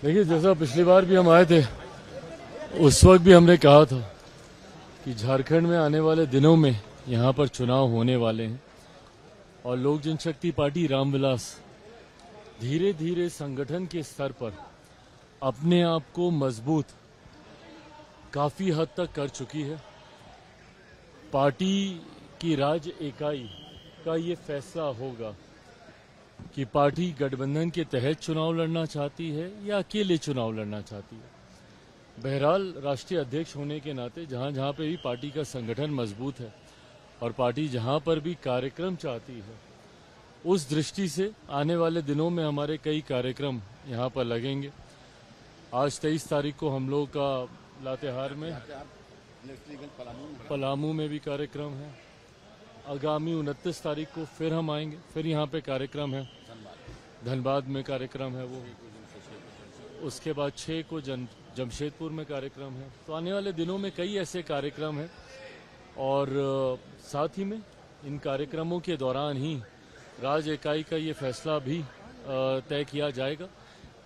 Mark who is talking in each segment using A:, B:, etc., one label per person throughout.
A: देखिए, जैसा पिछली बार भी हम आए थे उस वक्त भी हमने कहा था कि झारखंड में आने वाले दिनों में यहाँ पर चुनाव होने वाले हैं और लोक जनशक्ति पार्टी रामविलास धीरे धीरे संगठन के स्तर पर अपने आप को मजबूत काफी हद तक कर चुकी है। पार्टी की राज्य इकाई का ये फैसला होगा कि पार्टी गठबंधन के तहत चुनाव लड़ना चाहती है या अकेले चुनाव लड़ना चाहती है। बहरहाल राष्ट्रीय अध्यक्ष होने के नाते जहां जहां पे भी पार्टी का संगठन मजबूत है और पार्टी जहां पर भी कार्यक्रम चाहती है, उस दृष्टि से आने वाले दिनों में हमारे कई कार्यक्रम यहां पर लगेंगे। आज 23 तारीख को हम लोग का लातेहार में, पलामू में भी कार्यक्रम है। आगामी 29 तारीख को फिर हम आएंगे, फिर यहाँ पे कार्यक्रम है। धनबाद में कार्यक्रम है वो। उसके बाद 6 को जमशेदपुर में कार्यक्रम है। तो आने वाले दिनों में कई ऐसे कार्यक्रम हैं और साथ ही में इन कार्यक्रमों के दौरान ही राज्य इकाई का ये फैसला भी तय किया जाएगा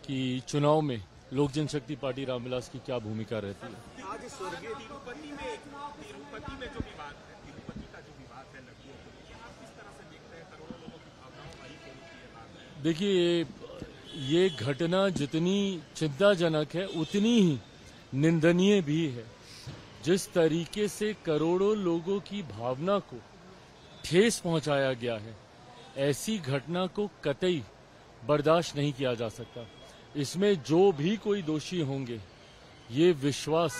A: कि चुनाव में लोक जनशक्ति पार्टी रामविलास की क्या भूमिका रहती है।
B: आज स्वर्गीय तिरुपति में जो विवाद है, तिरुपति का जो विवाद है लड़कियों को लेकर, आप किस तरह से देखते हैं? करोड़ों लोगों की भावनाओं का ही है।
A: देखिए, ये घटना जितनी चिंताजनक है उतनी ही निंदनीय भी है। जिस तरीके से करोड़ों लोगों की भावना को ठेस पहुंचाया गया है, ऐसी घटना को कतई बर्दाश्त नहीं किया जा सकता। इसमें जो भी कोई दोषी होंगे, ये विश्वास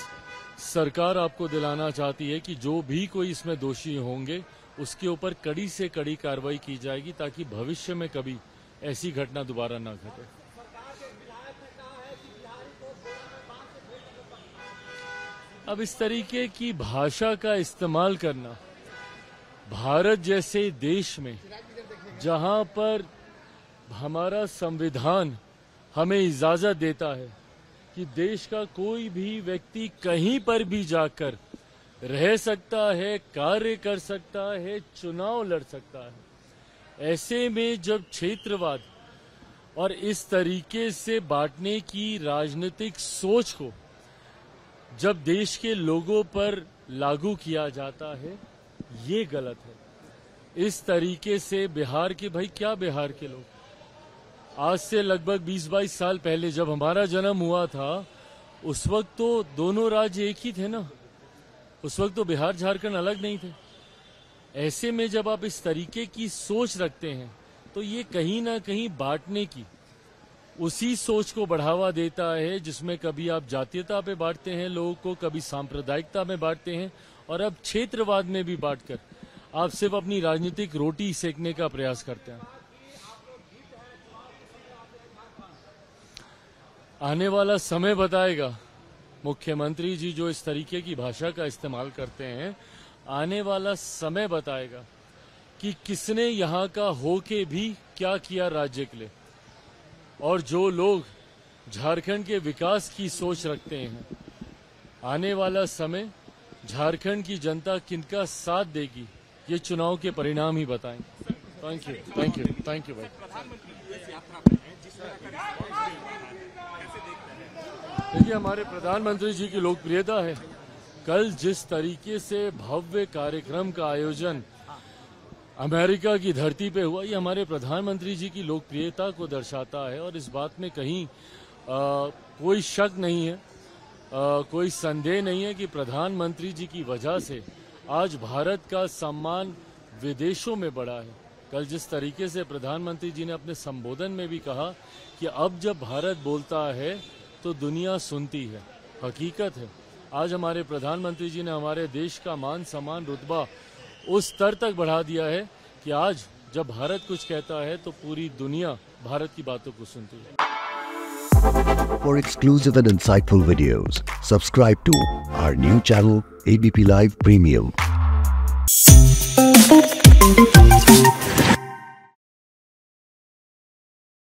A: सरकार आपको दिलाना चाहती है कि जो भी कोई इसमें दोषी होंगे उसके ऊपर कड़ी से कड़ी कार्रवाई की जाएगी ताकि भविष्य में कभी ऐसी घटना दोबारा ना घटे। अब इस तरीके की भाषा का इस्तेमाल करना भारत जैसे देश में, जहां पर हमारा संविधान हमें इजाजत देता है कि देश का कोई भी व्यक्ति कहीं पर भी जाकर रह सकता है, कार्य कर सकता है, चुनाव लड़ सकता है, ऐसे में जब क्षेत्रवाद और इस तरीके से बांटने की राजनीतिक सोच को जब देश के लोगों पर लागू किया जाता है, ये गलत है। इस तरीके से बिहार के, भाई क्या बिहार के लोग, आज से लगभग 20-22 साल पहले जब हमारा जन्म हुआ था, उस वक्त तो दोनों राज्य एक ही थे ना। उस वक्त तो बिहार झारखंड अलग नहीं थे। ऐसे में जब आप इस तरीके की सोच रखते हैं तो ये कहीं ना कहीं बांटने की उसी सोच को बढ़ावा देता है जिसमें कभी आप जातीयता पे बांटते हैं लोगों को, कभी सांप्रदायिकता में बांटते हैं और अब क्षेत्रवाद में भी बांटकर आप सिर्फ अपनी राजनीतिक रोटी सेकने का प्रयास करते हैं। आने वाला समय बताएगा। मुख्यमंत्री जी जो इस तरीके की भाषा का इस्तेमाल करते हैं, आने वाला समय बताएगा कि किसने यहाँ का होके भी क्या किया राज्य के लिए। और जो लोग झारखंड के विकास की सोच रखते हैं, आने वाला समय झारखंड की जनता किनका साथ देगी, ये चुनाव के परिणाम ही बताएंगे। Thank you, thank you, thank you भाई। देखिए, हमारे प्रधानमंत्री जी की लोकप्रियता है। कल जिस तरीके से भव्य कार्यक्रम का आयोजन अमेरिका की धरती पे हुआ, ये हमारे प्रधानमंत्री जी की लोकप्रियता को दर्शाता है और इस बात में कहीं कोई शक नहीं है, कोई संदेह नहीं है कि प्रधानमंत्री जी की वजह से आज भारत का सम्मान विदेशों में बढ़ा है। कल जिस तरीके से प्रधानमंत्री जी ने अपने संबोधन में भी कहा कि अब जब भारत बोलता है तो दुनिया सुनती है, हकीकत है। आज हमारे प्रधानमंत्री जी ने हमारे देश का मान सम्मान रुतबा उस स्तर तक बढ़ा दिया है कि आज जब भारत कुछ कहता है तो पूरी दुनिया भारत की बातों को सुनती है।
C: For exclusive and insightful videos, subscribe to our new channel ABP Live Premium.